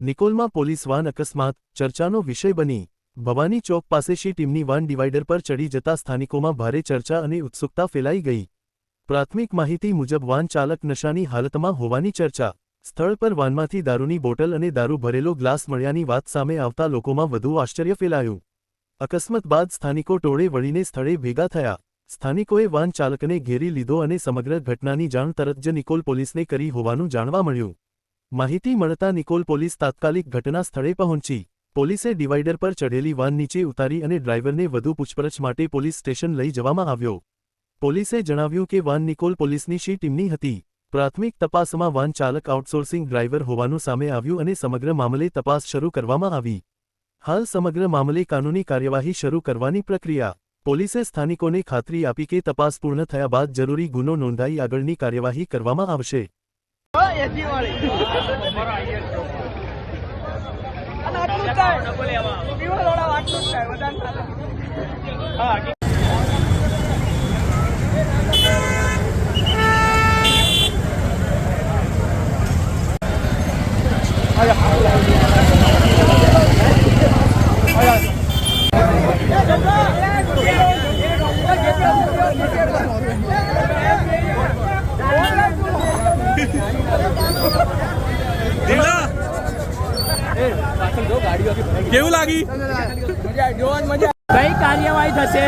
નિકોલમાં police van અકસ્માત ચર્ચાનો વિષય બની। ભવાની ચોક પાસે શી ટીમની વાન ડિવાઈડર પર ચડી જતા સ્થાનિકોમાં ભારે ચર્ચા અને ઉત્સુકતા ફેલાઈ ગઈ। પ્રાથમિક માહિતી મુજબ વાન ચાલક નશાની હાલતમાં હોવાની ચર્ચા। સ્થળ પર વાનમાંથી દારૂની બોટલ અને દારૂ ભરેલો ગ્લાસ મળ્યાની વાત સામે આવતા લોકોમાં વધુ આશ્ચર્ય ફેલાયું। અકસ્માત બાદ સ્થાનિકો ટોળે વળીને સ્થળે ભેગા થયા। સ્થાનિકોએ વાન ચાલકને ઘેરી લીધો અને સમગ્ર ઘટનાની જાણ તરત જ નિકોલ પોલીસને કરી હોવાનું જાણવા મળ્યું। માહિતી મળતા નિકોલ પોલીસ તાત્કાલિક ઘટના સ્થળે પહોંચી। પોલીસે ડિવાઈડર પર ચઢેલી વાન નીચે ઉતારી અને ડ્રાઈવરને વધુ પૂછપરછ માટે પોલીસ સ્ટેશન લઈ જવામાં આવ્યો। પોલીસે જણાવ્યું કે વાન નિકોલ પોલીસની શી ટીમની હતી। પ્રાથમિક તપાસમાં વાન ચાલક આઉટસોર્સિંગ ડ્રાઈવર હોવાનું સામે આવ્યું અને સમગ્ર મામલે તપાસ શરૂ કરવામાં આવી। હાલ સમગ્ર મામલે કાનૂની કાર્યવાહી શરૂ કરવાની પ્રક્રિયા। પોલીસે સ્થાનિકોને ખાતરી આપી કે તપાસ પૂર્ણ થયા બાદ જરૂરી ગુનો નોંધાઈ આગળની કાર્યવાહી કરવામાં આવશે। કેવું લાગી? કઈ કાર્યવાહી થશે?